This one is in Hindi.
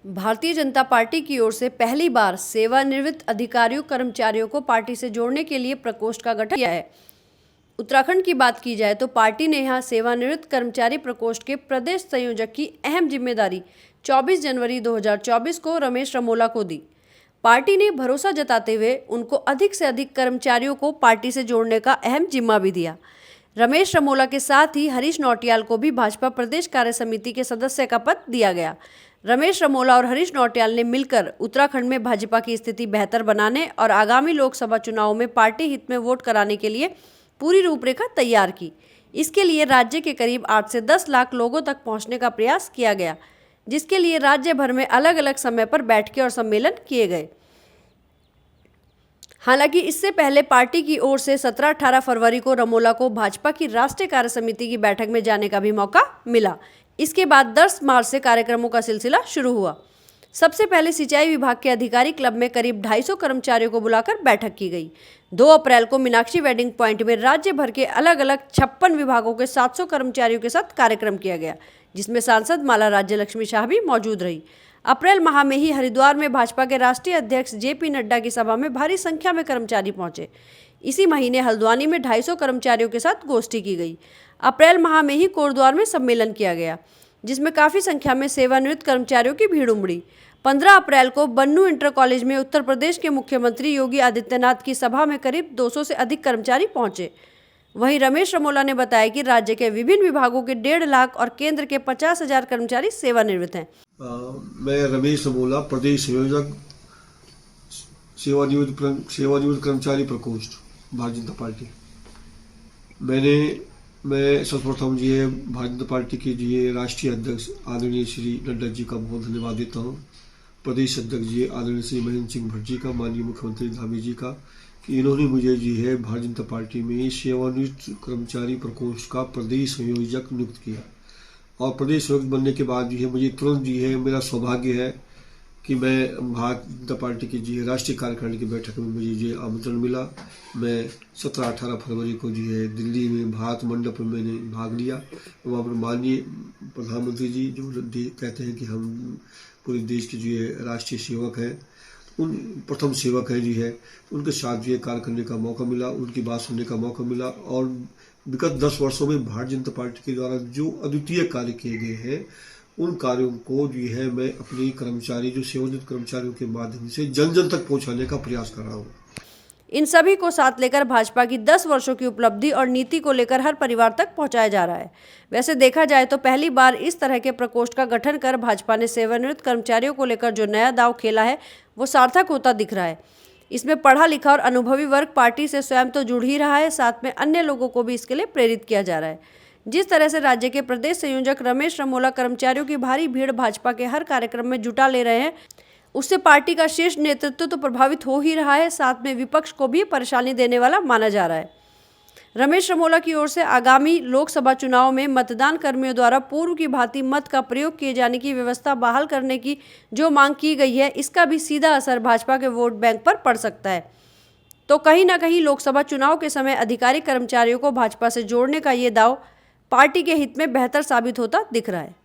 भारतीय जनता पार्टी की ओर से पहली बार सेवानिवृत्त अधिकारियों कर्मचारियों को पार्टी से जोड़ने के लिए प्रकोष्ठ का गठन किया है। उत्तराखंड की बात की जाए तो पार्टी ने यहां सेवानिवृत्त कर्मचारी प्रकोष्ठ के प्रदेश संयोजक की अहम जिम्मेदारी 24 जनवरी 2024 को रमेश रमोला को दी। पार्टी ने भरोसा जताते हुए उनको अधिक से अधिक कर्मचारियों को पार्टी से जोड़ने का अहम जिम्मा भी दिया। रमेश रमोला के साथ ही हरीश नौटियाल को भी भाजपा प्रदेश कार्य समिति के सदस्य का पद दिया गया। रमेश रमोला और हरीश नौटियाल ने मिलकर उत्तराखंड में भाजपा की स्थिति बेहतर बनाने और आगामी लोकसभा चुनाव में पार्टी हित में वोट कराने के लिए पूरी रूपरेखा तैयार की। इसके लिए राज्य के करीब 8 से 10 लाख लोगों तक पहुंचने का प्रयास किया गया, जिसके लिए राज्य भर में अलग अलग समय पर बैठकें और सम्मेलन किए गए। हालांकि इससे पहले पार्टी की ओर से 17-18 फरवरी को रमोला को भाजपा की राष्ट्रीय कार्य समिति की बैठक में जाने का भी मौका मिला। इसके बाद 10 मार्च से कार्यक्रमों का सिलसिला शुरू हुआ। सबसे पहले सिंचाई विभाग के अधिकारी क्लब में करीब 250 कर्मचारियों को बुलाकर बैठक की गई। 2 अप्रैल को मीनाक्षी वेडिंग पॉइंट में राज्य भर के अलग अलग 56 विभागों के 700 कर्मचारियों के साथ कार्यक्रम किया गया, जिसमें सांसद माला राज्य लक्ष्मी शाह भी मौजूद रही। अप्रैल माह में ही हरिद्वार में भाजपा के राष्ट्रीय अध्यक्ष JP नड्डा की सभा में भारी संख्या में कर्मचारी पहुंचे। इसी महीने हल्द्वानी में 250 कर्मचारियों के साथ गोष्ठी की गई। अप्रैल माह में ही कोटद्वार में सम्मेलन किया गया, जिसमें काफी संख्या में सेवानिवृत्त कर्मचारियों की भीड़ उमड़ी। 15 अप्रैल को बन्नू इंटर कॉलेज में उत्तर प्रदेश के मुख्यमंत्री योगी आदित्यनाथ की सभा में करीब 200 से अधिक कर्मचारी पहुंचे। वहीं रमेश रमोला ने बताया कि राज्य के विभिन्न विभागों के 1.5 लाख और केंद्र के 50,000 कर्मचारी सेवानिवृत्त हैं। मैं रमेश रमोला, प्रदेश संयोजक सेवानिवृत्त कर्मचारी प्रकोष्ठ भारतीय जनता पार्टी। मैं सर्वप्रथम जी भारतीय जनता पार्टी के जी राष्ट्रीय अध्यक्ष आदरणीय श्री नड्डा जी का बहुत धन्यवाद देता हूँ। प्रदेश अध्यक्ष जी आदरणीय श्री महेंद्र सिंह भट्ट जी का, माननीय मुख्यमंत्री धामी जी का, कि इन्होंने मुझे जी है भारतीय जनता पार्टी में सेवानिवृत्त कर्मचारी प्रकोष्ठ का प्रदेश संयोजक नियुक्त किया। और प्रदेश संयोजक बनने के बाद जी है मुझे तुरंत जी है मेरा सौभाग्य है कि मैं भारतीय जनता पार्टी की जी राष्ट्रीय कार्यकारिणी की बैठक में मुझे जी आमंत्रण मिला। मैं 17-18 फरवरी को जी है दिल्ली में भारत मंडप में मैंने भाग लिया। वहाँ पर माननीय प्रधानमंत्री जी जो कहते हैं कि हम पूरे देश के जो राष्ट्रीय सेवक हैं, उन प्रथम सेवक हैं जी है, उनके साथ जो कार्य करने का मौका मिला, उनकी बात सुनने का मौका मिला। और विगत 10 वर्षों में भारतीय जनता पार्टी के द्वारा जो अद्वितीय कार्य किए गए हैं, उन कार्यों को जो है मैं अपने कर्मचारी जो सेवानिवृत्त कर्मचारियों के माध्यम से जन जन तक पहुंचाने का प्रयास कर रहा हूं। इन सभी को साथ लेकर भाजपा की 10 वर्षों की उपलब्धि और नीति को लेकर हर परिवार तक पहुंचाया जा रहा है। वैसे देखा जाए तो पहली बार इस तरह के प्रकोष्ठ का गठन कर भाजपा ने सेवानिवृत्त कर्मचारियों को लेकर जो नया दांव खेला है वो सार्थक होता दिख रहा है। इसमें पढ़ा लिखा और अनुभवी वर्ग पार्टी से स्वयं तो जुड़ ही रहा है, साथ में अन्य लोगों को भी इसके लिए प्रेरित किया जा रहा है। जिस तरह से राज्य के प्रदेश संयोजक रमेश रमोला कर्मचारियों की भारी भीड़ भाजपा के हर कार्यक्रम में जुटा ले रहे हैं, उससे पार्टी का शीर्ष नेतृत्व तो प्रभावित हो ही रहा है, साथ में विपक्ष को भी परेशानी देने वाला माना जा रहा है। रमेश रमोला की ओर से आगामी लोकसभा चुनाव में मतदान कर्मियों द्वारा पूर्व की भांति मत का प्रयोग किए जाने की व्यवस्था बहाल करने की जो मांग की गई है, इसका भी सीधा असर भाजपा के वोट बैंक पर पड़ सकता है। तो कहीं ना कहीं लोकसभा चुनाव के समय अधिकारी कर्मचारियों को भाजपा से जोड़ने का ये दाव पार्टी के हित में बेहतर साबित होता दिख रहा है।